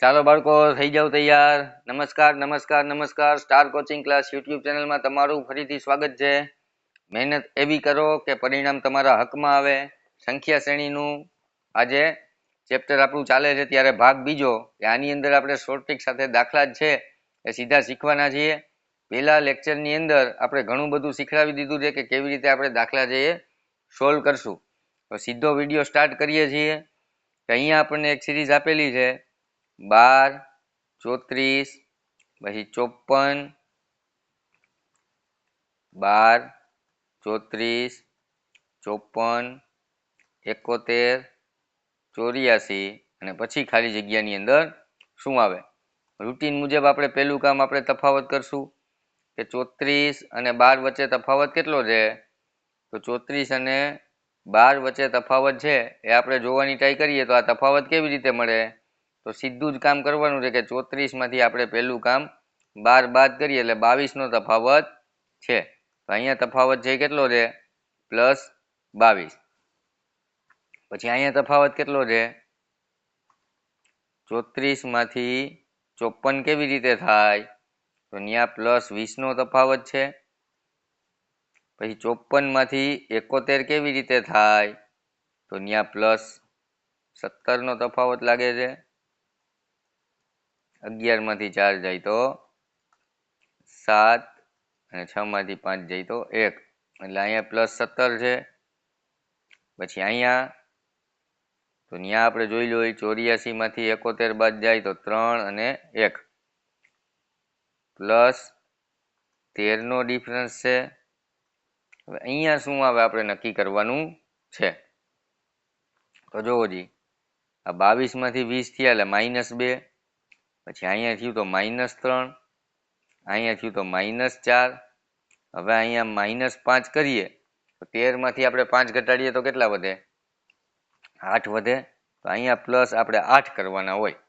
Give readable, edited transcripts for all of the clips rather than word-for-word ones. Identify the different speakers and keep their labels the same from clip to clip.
Speaker 1: ચાલો બાળકો થઈ જાવ તૈયાર. નમસ્કાર નમસ્કાર નમસ્કાર. સ્ટાર કોચિંગ ક્લાસ યુટ્યુબ ચેનલમાં તમારું ફરીથી સ્વાગત છે. મહેનત એવી કરો કે પરિણામ તમારા હકમાં આવે. સંખ્યા શ્રેણીનું આજે ચેપ્ટર આપણું ચાલે છે ત્યારે ભાગ બીજો. આની અંદર આપણે શોર્ટ ટ્રિક સાથે દાખલા જ છે એ સીધા શીખવાના છીએ. પહેલા લેક્ચરની અંદર આપણે ઘણું બધું શીખવાડી દીધું છે કે કેવી રીતે આપણે દાખલા છે એ સોલ્વ કરશું. તો સીધો વિડીયો સ્ટાર્ટ કરીએ છીએ. અહીંયા આપણને એક સિરીઝ આપેલી છે 12, 34, પછી 54, 12, 34, 54, 71, 84 અને પછી ખાલી જગ્યાની અંદર શું આવે. રૂટીન મુજબ આપણે પહેલું કામ આપણે તફાવત કરશું કે 34 અને 12 વચ્ચે તફાવત કેટલો છે. તો 34 અને 12 વચ્ચે તફાવત છે એ આપણે જોવાની ટ્રાય કરીએ તો આ તફાવત કેવી રીતે મળે. તો સીધું જ કામ કરવાનું છે કે 34માંથી આપણે પહેલું કામ 12 બાદ કરીએ એટલે 22નો તફાવત છે. તો અહીંયા તફાવત છે કેટલો છે +22. પછી અહીંયા તફાવત કેટલો છે 34માંથી 54 કેવી રીતે થાય. તો અહીંયા +20નો તફાવત છે. પછી 54માંથી 71 કેવી રીતે થાય. તો અહીંયા +17નો તફાવત લાગે છે. 11માંથી 4 જાય તો 7 અને 6માંથી 5 જાય તો 1 એટલે અહીંયા +17 છે. પછી અહીંયા તો ત્યાં આપણે જોઈ લો 84માંથી 71 બાદ જાય તો 3 અને 1 +13નો ડિફરન્સ છે. હવે અહીંયા શું આવે આપણે નક્કી કરવાનું છે. તો જોવો જી આ 22માંથી 20 થયા એટલે -2. પછી અહીંયા થયું તો -3, અહીંયા થયું તો -4. હવે અહીંયા -5 કરીએ તો 13માંથી આપણે 5 ઘટાડીએ તો કેટલા વધે 8 વધે. તો અહીંયા પ્લસ આપણે 8 કરવાના હોય.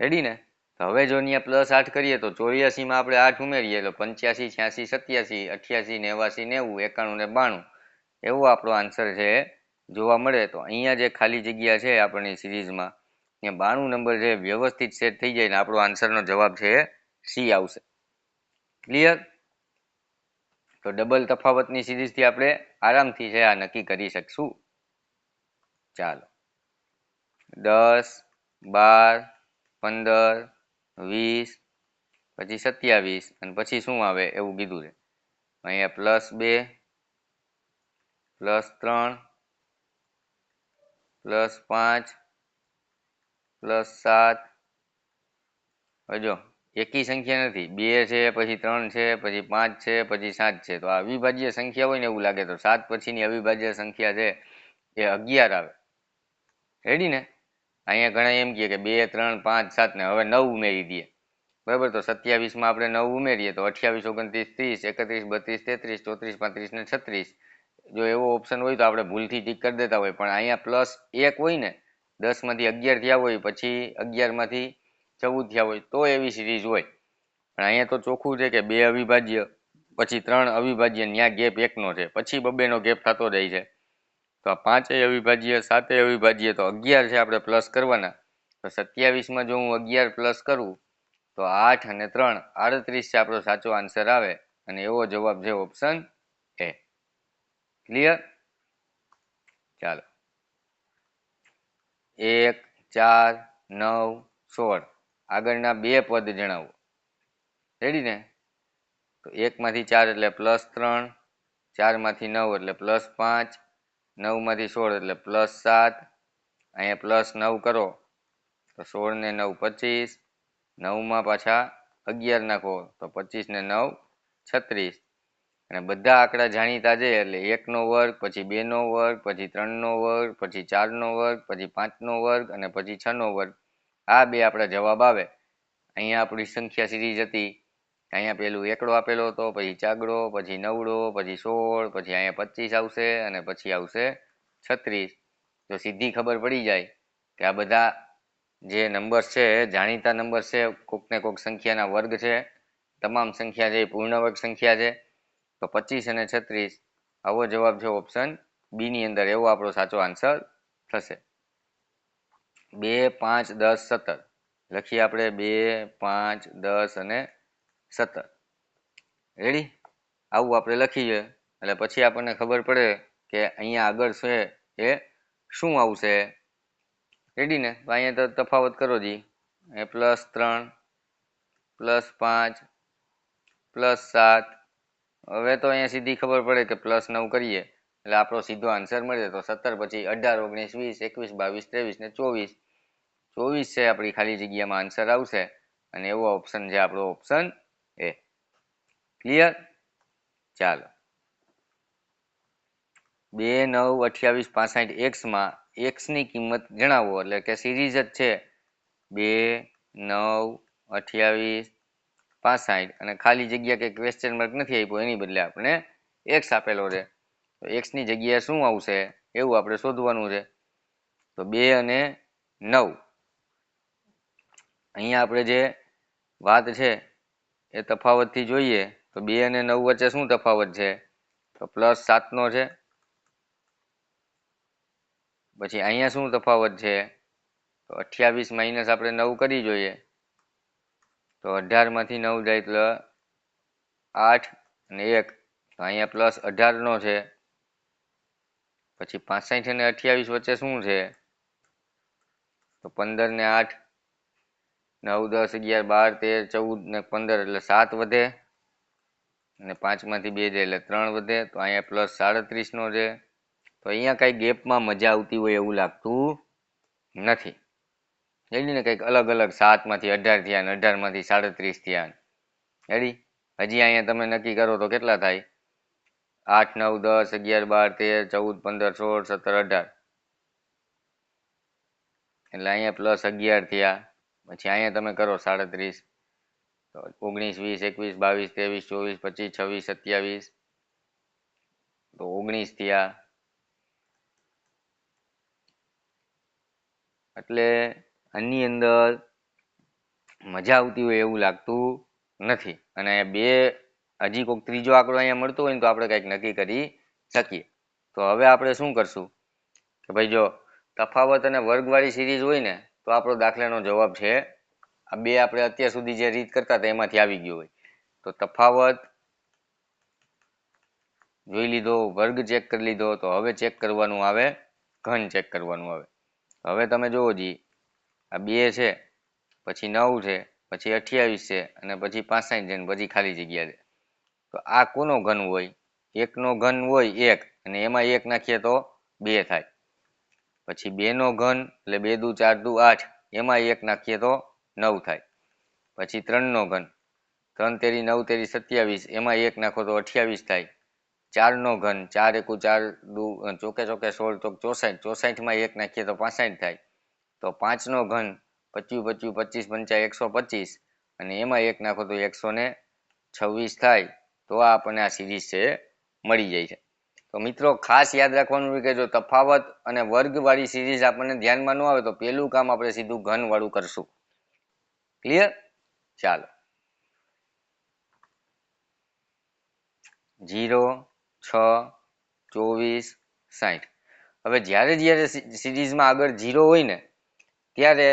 Speaker 1: રેડી ને. તો હવે જો અહીંયા +8 કરીએ તો 84માં આપણે 8 ઉમેરીએ એટલે 85, 86, 87, 88, 89, 90, 91 ને 92 એવો આપણો આન્સર છે જોવા મળે. તો અહીંયા જે ખાલી જગ્યા છે આપણી સિરીઝમાં ત્યાં 92 નંબર છે વ્યવસ્થિત સેટ થઈ જાય ને આપણો આન્સરનો જવાબ છે સી આવશે. ક્લિયર. તો ડબલ તફાવતની સિરીઝથી આપણે આરામથી છે આ નક્કી કરી શકશું. ચાલો 10, 12, 15, 20, પછી 27 અને પછી શું આવે એવું કીધું છે. અહીંયા +2, +3, +5, +7. હવે જો એકી સંખ્યા નથી 2 છે પછી 3 છે પછી 5 છે પછી 7 છે. તો આ અવિભાજ્ય સંખ્યા હોય ને એવું લાગે તો 7 પછીની અવિભાજ્ય સંખ્યા છે એ 11 આવે. રેડી ને. અહીંયા ઘણા એમ કહે કે 2, 3, 5, 7 ને હવે 9 ઉમેરી દઈએ. બરાબર. તો 27માં આપણે 9 ઉમેરીએ તો 28, 29, 30, 31, 32, 33, 34, 35 ને 36. જો એવો ઓપ્શન હોય તો આપણે ભૂલથી ટીક કરી દેતા હોય પણ અહીંયા +1 હોય ને 10માંથી 11 થયા હોય પછી 11માંથી 14 થયા હોય તો એવી સિરીઝ હોય. પણ અહીંયા તો ચોખ્ખું છે કે 2 અવિભાજ્ય પછી 3 અવિભાજ્ય ત્યાં ગેપ 1નો છે પછી 2નો ગેપ થતો જાય છે. તો આ 5 અવિભાજ્ય 7 અવિભાજ્ય તો 11 છે આપણે પ્લસ કરવાના. તો 27માં જો હું 11 પ્લસ કરું તો 8 અને 3 38 છે આપણો સાચો આન્સર આવે અને એવો જવાબ છે ઓપ્શન એ. ક્લિયર. ચાલો 1, 4, 9, 16 આગળના બે પદ જણાવો. રેડી ને. તો 1માંથી 4 એટલે +3, 4માંથી 9 એટલે +5, 9માંથી 16 એટલે +7. અહીંયા +9 કરો તો 16 ને 9 25, 9માં પાછા 11 નાખો તો 25 ને 9 36. અને બધા આંકડા જાણીતા છે એટલે 1નો વર્ગ પછી 2નો વર્ગ પછી 3નો વર્ગ પછી 4નો વર્ગ પછી 5નો વર્ગ અને પછી 6નો વર્ગ. આ બે આપણા જવાબ આવે. અહીંયા આપણી સંખ્યા સિરીઝ હતી. અહીંયા પેલું એકડો આપેલો હતો પછી ચાગડો પછી નવડો પછી 16 પછી અહીંયા 25 આવશે અને પછી આવશે 36. તો સીધી ખબર પડી જાય કે આ બધા જે નંબર છે જાણીતા નંબર છે કોક ને કોક સંખ્યાના વર્ગ છે. તમામ સંખ્યા છે પૂર્ણ વર્ગ સંખ્યા છે. તો 25 અને 36 આવો જવાબ છે ઓપ્શન બી ની અંદર. એવો આપણો સાચો આન્સર થશે. 2, 5, 10, 17 લખીએ આપણે 2, 5, 10 અને 17. રેડી? આવું આપણે લખીએ એટલે પછી આપણને ખબર પડે કે અહીંયા આગળ છે એ શું આવશે. રેડી ને? તો અહીંયા તો તફાવત કરો જી. એ +3 +5 +7. હવે તો અહીંયા સીધી ખબર પડે કે +9 કરીએ એટલે આપણો સીધો આન્સર મળે. તો 17 પછી 18, 19, 20, 21, 22, 23 ને 24. 24 છે આપણી ખાલી જગ્યામાં આન્સર આવશે અને એવો ઓપ્શન છે આપણો ઓપ્શન એ. ક્લિયર? ચાલો. 2, 9, 28, 65 એક્સમાં એક્સની કિંમત જણાવો. એટલે કે સિરીઝ જ છે 2, 9, 28, 65 અને ખાલી જગ્યા કે ક્વેશ્ચન માર્ક નથી આપ્યો એની બદલે આપણે એક્સ આપેલો છે. તો એક્સની જગ્યાએ શું આવશે એવું આપણે શોધવાનું છે. તો 2 અને 9. અહીંયા આપણે જે વાત છે એ તફાવતથી જોઈએ તો 2 અને 9 વચ્ચે શું તફાવત છે? તો +7નો છે. પછી અહીંયા શું તફાવત છે? તો 28 માઇનસ આપણે 9 કરી જોઈએ તો 18 માંથી 9 જાય એટલે 8 અને 1. તો અહીંયા +18નો છે. પછી 65 અને 28 વચ્ચે શું છે? તો 15 ને 8, 9, 10, 11, 12, 13, 14 ને 15 એટલે 7 વધે અને 5 માંથી 2 જાય એટલે 3 વધે. તો અહીંયા +37નો છે. તો અહીંયા કઈ ગેપમાં મજા આવતી હોય એવું લાગતું નથી. રેડી ને? કંઈક અલગ અલગ 7 માંથી 18 થયા અને 18 માંથી 37 થયા. રેડી? હજી અહીંયા તમે નક્કી કરો તો કેટલા થાય? 8, 9, 10, 11, 12, 13, 14, 15, 16, 17, 18 એટલે અહીંયા +11 થયા. પછી અહીંયા તમે કરો 37 તો 19, 20, 21, 22, 23, 24, 25, 26, 27 તો 19 થયા. એટલે આની અંદર મજા આવતી હોય એવું લાગતું નથી. અને બે હજી કોઈક ત્રીજો આંકડો અહીંયા મળતો હોય ને તો આપણે કંઈક નક્કી કરી શકીએ. તો હવે આપણે શું કરશું કે ભાઈ જો તફાવત અને વર્ગવાળી સિરીઝ હોય ને તો આપણો દાખલાનો જવાબ છે આ બે. આપણે અત્યાર સુધી જે રીત કરતા હતા એમાંથી આવી ગયો હોય. તો તફાવત જોઈ લીધો, વર્ગ ચેક કરી લીધો. તો હવે ચેક કરવાનું આવે ઘન ચેક કરવાનું આવે. હવે તમે જુઓ જી આ 2 છે, પછી 9 છે, પછી 28 છે અને પછી 65 છે, પછી ખાલી જગ્યા છે. તો આ કોનો ઘન હોય? 1નો ઘન હોય 1 અને એમાં 1 નાખીએ તો 2 થાય. પછી 2નો ઘન એટલે 2 દુ 4 દુ 8 એમાં 1 નાખીએ તો 9 થાય. પછી 3નો ઘન 3 તેરી 9 તેરી 27 એમાં 1 નાખો તો 28 થાય. 4નો ઘન 4 એકુ 4 દુ ચોકે ચોકે 16 ચોક 64 64 માં 1 નાખીએ તો 65 થાય. તો 5નો ઘન 25 25 25 125 અને એમાં 1 નાખો તો 126 થાય. તો આપણને આ સિરીઝ છે મળી જાય છે. તો મિત્રો ખાસ યાદ રાખવાનું કે જો તફાવત અને વર્ગ વાળી સિરીઝ આપણને ધ્યાનમાં ન આવે તો પેલું કામ આપણે સીધું ઘન વાળું કરશું. ક્લિયર? ચાલો. 0, 6, 24, 60. હવે જ્યારે જ્યારે સિરીઝમાં આગળ 0 હોય ને ત્યારે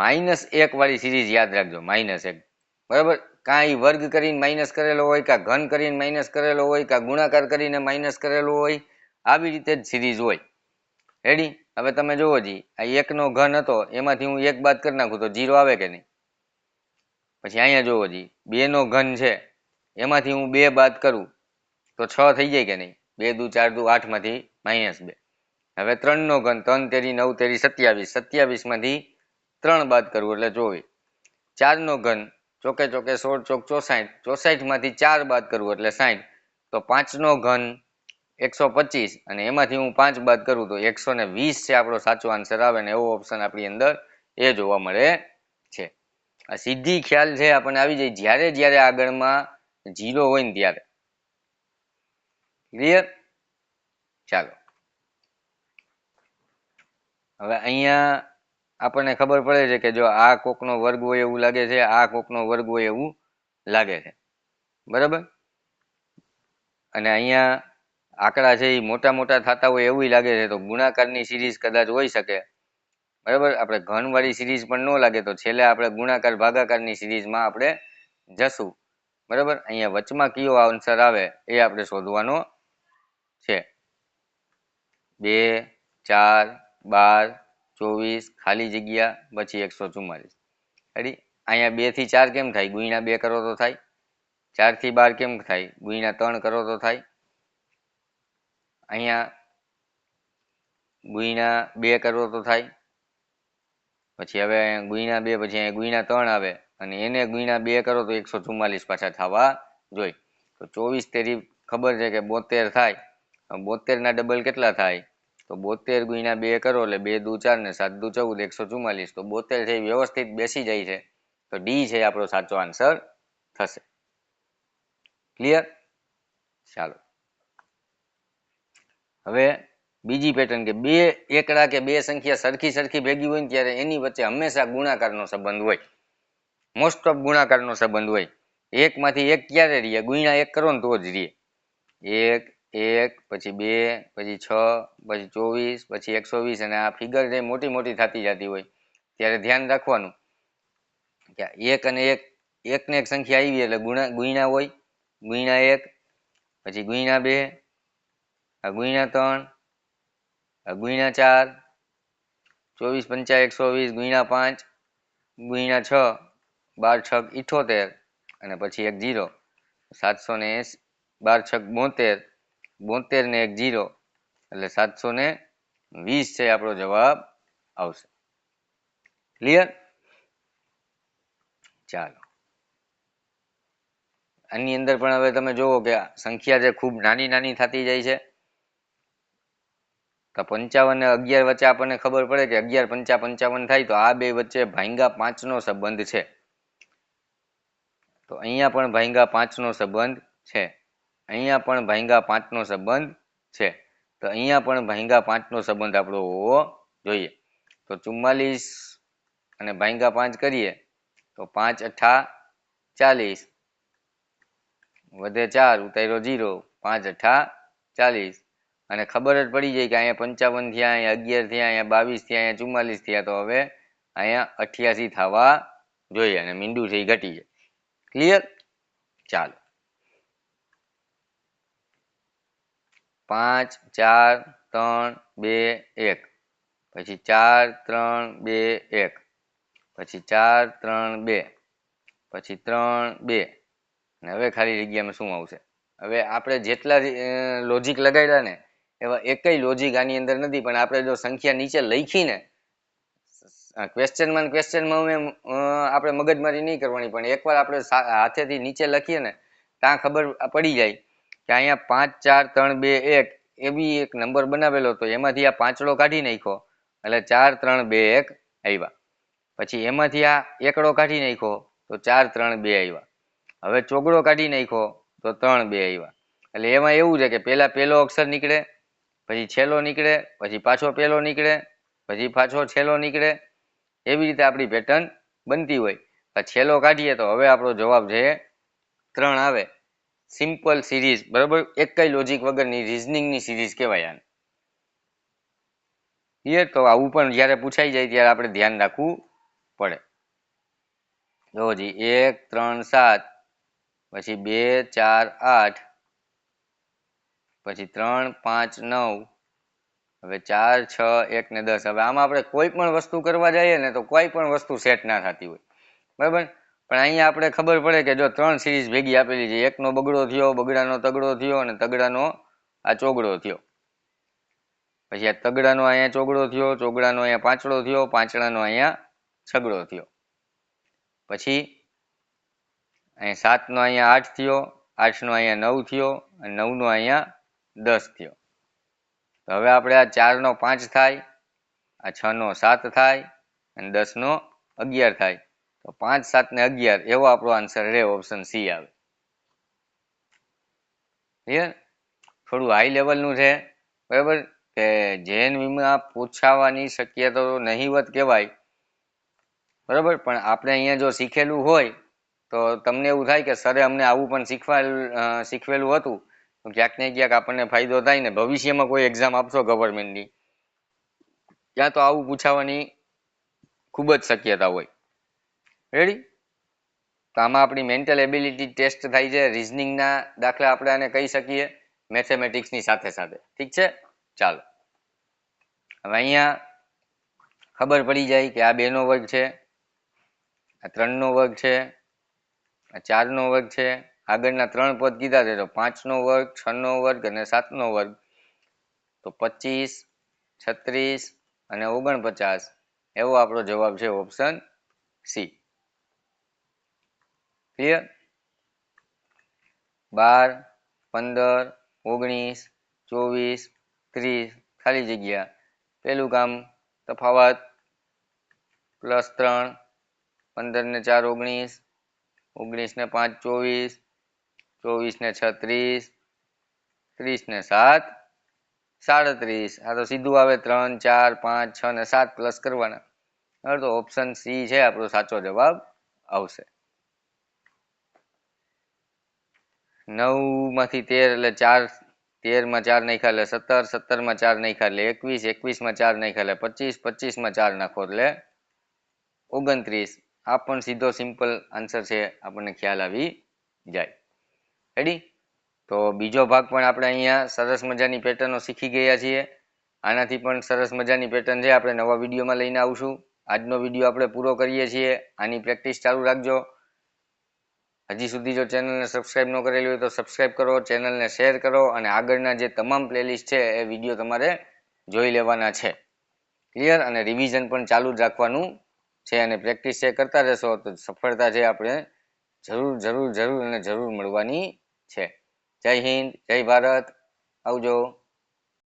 Speaker 1: -1 વાળી સિરીઝ યાદ રાખજો. -1 બરાબર. કાંઈ વર્ગ કરીને માઇનસ કરેલો હોય, કાં ઘન કરીને માઇનસ કરેલો હોય, કાં ગુણાકાર કરીને માઇનસ કરેલો હોય, આવી રીતે જ સિરીઝ હોય. રેડી? હવે તમે જુઓ જી આ 1નો ઘન હતો એમાંથી હું 1 બાદ કરી નાખું તો 0 આવે કે નહીં? પછી અહીંયા જુઓ જી 2નો ઘન છે એમાંથી હું 2 બાદ કરું તો 6 થઈ જાય કે નહીં? 2 દુ 4 દુ 8 માંથી -2. હવે 3નો ઘન 3 તેરી 9 તેરી 27 27 માંથી 3 બાદ કરવું એટલે 24. 4નો ઘન ચોકે ચોકે 16 ચોક 64 64 માંથી 4 બાદ કરવું એટલે 60. તો 5નો ઘન 125 અને એમાંથી હું 5 બાદ કરું તો 120 છે આપણો સાચો આન્સર આવે ને એવો ઓપ્શન આપણી અંદર એ જોવા મળે છે. આ સીધી ખ્યાલ છે આપણને આવી જાય જ્યારે જ્યારે આગળમાં 0 હોય ને ત્યારે. ક્લિયર? ચાલો. હવે અહીંયા આપણને ખબર પડે છે કે જો આ કોકનો વર્ગ હોય એવું લાગે છે, આ કોકનો વર્ગ હોય એવું લાગે છે. બરાબર? અને અહીંયા આંકડા છે એ મોટા મોટા થતા હોય એવું લાગે છે તો ગુણાકારની સિરીઝ કદાચ હોઈ શકે. બરાબર. આપણે ઘનવાળી સિરીઝ પણ ન લાગે તો છેલ્લે આપણે ગુણાકાર ભાગાકારની સિરીઝમાં આપણે જશું. બરાબર. અહીંયા વચમાં કયો આન્સર આવે એ આપણે શોધવાનો છે. 2, 4, 12, 24 ખાલી જગ્યા પછી 144. રેડી. અહીંયા 2 થી 4 કેમ થાય? ગુણ્યા 2 કરો તો થાય. 4 થી 12 કેમ થાય? ગુણ્યા 3 કરો તો થાય. અહીંયા ગુણ્યા 2 કરો તો થાય. પછી હવે ગુણ્યા 2 પછી અહીંયા ગુણ્યા 3 આવે અને એને ગુણ્યા 2 કરો તો 144 પાછા થવા જોઈએ. તો 24 તેરી ખબર છે કે 72 થાય. 72 ના ડબલ કેટલા થાય? તો 72 ગુણ્યા 2 કરો એટલે 2 દુ 4 ને 7 દુ 14 144. તો 72 છે વ્યવસ્થિત બેસી જાય છે. તો ડી છે આપણો સાચો આન્સર થશે. ક્લિયર? ચાલો હવે બીજી પેટર્ન કે બે એકડા કે બે સંખ્યા સરખી ભેગી હોય ને ત્યારે એની વચ્ચે હંમેશા ગુણાકારનો સંબંધ હોય. મોસ્ટ ઓફ ગુણાકારનો સંબંધ હોય. એકમાંથી એક ક્યારે રહીએ? ગુણ્યા 1 કરો ને તો જ રહીએ. 1 1 પછી 2 પછી 6 પછી 24 પછી 120 અને આ ફિગર જે મોટી થતી જતી હોય ત્યારે ધ્યાન રાખવાનું કે એક અને એક ને એક સંખ્યા આવી એટલે ગુણ્યા હોય. ગુણ્યા 1 પછી ગુણ્યા 2 ગુણ્યા 3 ગુણ્યા 4 24 પંચા 120 ગુણ્યા 5 ગુણ્યા 6 12 6 78 અને પછી એક 0 780 12 6 72 72 ને એક 0 એટલે 720 છે આપણો જવાબ આવશે. ક્લિયર? ચાલો આની અંદર પણ હવે તમે જુઓ કે સંખ્યા જે ખૂબ નાની થતી જાય છે. તો 55 અને 11 વચ્ચે આપણને ખબર પડે કે 11 પંચા 55 થાય તો આ બે વચ્ચે ભાંગા 5 નો સંબંધ છે. તો અહીંયા પણ ભાંગા 5 નો સંબંધ છે. અહીંયા પણ ભાંગા 5 નો સંબંધ છે. તો અહીંયા પણ ભાંગા 5 નો સંબંધ આપણો હોવો જોઈએ. તો 44 અને ભાંગા 5 કરીએ તો 5 અઠ્ઠા 40 વધે 4 ઉતાર્યો 0 5 અઠ્ઠા 40 અને ખબર જ પડી જાય કે અહીંયા 55 થયા, અહીંયા 11 થયા, અહીંયા 22 થયા, અહીંયા 44 થયા. તો હવે અહીંયા 88 થવા જોઈએ અને મીંડું છે એ ઘટી જાય. ક્લિયર? ચાલો 5 4 3 2 1 પછી 4 3 2 1 પછી 4 3 2 પછી 3 2 અને હવે ખાલી જગ્યામાં શું આવશે? હવે આપણે જેટલા લોજિક લગાડ્યા ને એવા એકય લોજિક આની અંદર નથી. પણ આપણે જો સંખ્યા નીચે લખીને ક્વેશ્ચનમાં આપણે મગજમારી નહીં કરવાની, પણ એકવાર આપણે હાથેથી નીચે લખીએ ને ત્યાં ખબર પડી જાય કે અહીંયા 5 4 3 2 1 એવી એક નંબર બનાવેલો હતો. એમાંથી આ પાંચડો કાઢી નાખ્યો એટલે 4 3 2 1 આવ્યા. પછી એમાંથી આ એકડો કાઢી નાખ્યો તો 4 3 2 આવ્યા. હવે ચોગડો કાઢી નાખ્યો તો 3 2 આવ્યા. એટલે એમાં એવું છે કે પહેલા પહેલો અક્ષર નીકળે, પછી છેલ્લો નીકળે, પછી પાછો પહેલો નીકળે, પછી પાછો છેલ્લો નીકળે. એવી રીતે આપણી પેટર્ન બનતી હોય. છેલ્લો કાઢીએ તો હવે આપણો જવાબ છે 3 આવે. સિમ્પલ સિરીઝ, બરાબર. એક કઈ લોજિક વગરની રીઝનિંગની સિરીઝ કહેવાય આને. ક્લિયર? તો આવું પણ જ્યારે પૂછાઈ જાય ત્યારે આપણે ધ્યાન રાખવું પડે. જો જી 1 3 7 પછી 2 4 8 પછી 3 5 9 હવે 4 6 1 ને 10. હવે આમાં આપણે કોઈ પણ વસ્તુ કરવા જઈએ ને તો કોઈ પણ વસ્તુ સેટ ના થતી હોય, બરાબર. પણ અહીંયા આપણે ખબર પડે કે જો 3 સિરીઝ ભેગી આપેલી છે. એકનો બગડો થયો, બગડાનો તગડો થયો અને તગડાનો આ ચોગડો થયો. પછી આ તગડાનો અહીંયા ચોગડો થયો, ચોગડાનો અહીંયા પાંચડો થયો, પાંચડાનો અહીંયા છગડો થયો. પછી અહીંયા 7 નો અહીંયા 8 થયો, 8 નો અહીંયા 9 થયો અને 9 નો અહીંયા 10 થયો. તો હવે આપણે આ 4 નો 5 થાય, આ 6 નો 7 થાય અને 10 નો 11 થાય. તો 5 7 ને 11 એવો આપણો આન્સર રહે. ઓપ્શન સી આવે. ક્લિયર? થોડું હાઈ લેવલનું છે, બરાબર. કે જેનમાં પૂછાવાની શક્યતા નહીવત કહેવાય, બરાબર. પણ આપણે અહીંયા જો શીખેલું હોય તો તમને એવું થાય કે સરે અમને આવું પણ શીખવેલું હતું તો ક્યાંક ને ક્યાંક આપણને ફાયદો થાય ને ભવિષ્યમાં કોઈ એક્ઝામ આપશો ગવર્મેન્ટની ત્યાં તો આવું પૂછાવાની ખૂબ જ શક્યતા હોય. રેડી? તો આમાં આપણી મેન્ટલ એબિલિટી ટેસ્ટ થાય છે. રિઝનિંગના દાખલા આપણે આને કહી શકીએ મેથેમેટિક્સની સાથે સાથે. ઠીક છે? ચાલો હવે અહીંયા ખબર પડી જાય કે આ 2નો વર્ગ છે, આ 3નો વર્ગ છે, આ 4નો વર્ગ છે. આગળના 3 પદ કીધા છે તો 5નો વર્ગ, 6નો વર્ગ અને 7નો વર્ગ. તો 25, 36 અને 49 એવો આપણો જવાબ છે ઓપ્શન સી. ક્લિયર? 12, 15, 19, 24, 30 ખાલી જગ્યા. પહેલું કામ તફાવત +3, 15 ને 4 19, 19 ને 5 24, 24 ને 6 30, 30 ને 7 37. આ તો સીધું આવે 3, 4, 5, 6 ને 7 પ્લસ કરવાના. હવે તો ઓપ્શન સી છે આપણો સાચો જવાબ આવશે. 9 માંથી 13 એટલે 4, 13 માં 4 નાખ્યા એટલે 17, 17 માં 4 નાખ્યા એટલે 21, 21 માં 4 નાખ્યા એટલે 25, 25 માં 4 નાખો એટલે 29. આ પણ સીધો સિમ્પલ આન્સર છે, આપણને ખ્યાલ આવી જાય. રેડી? તો બીજો ભાગ પણ આપણે અહીંયા સરસ મજાની પેટર્નો શીખી ગયા છીએ. આનાથી પણ સરસ મજાની પેટર્ન છે, આપણે નવા વિડીયોમાં લઈને આવશું. આજનો વિડીયો આપણે પૂરો કરીએ છીએ. આની પ્રેક્ટિસ ચાલુ રાખજો. હજી સુધી જો ચેનલને સબસ્ક્રાઇબ ન કરેલી હોય તો સબસ્ક્રાઇબ કરો, ચેનલને શેર કરો અને આગળના જે તમામ પ્લેલિસ્ટ છે એ વિડીયો તમારે જોઈ લેવાના છે. ક્લિયર? અને રિવિઝન પણ ચાલુ જ રાખવાનું છે અને પ્રેક્ટિસ છે કરતા રહેશો તો સફળતા છે આપણે જરૂર અને જરૂર મળવાની છે. જય હિન્દ, જય ભારત, આવજો.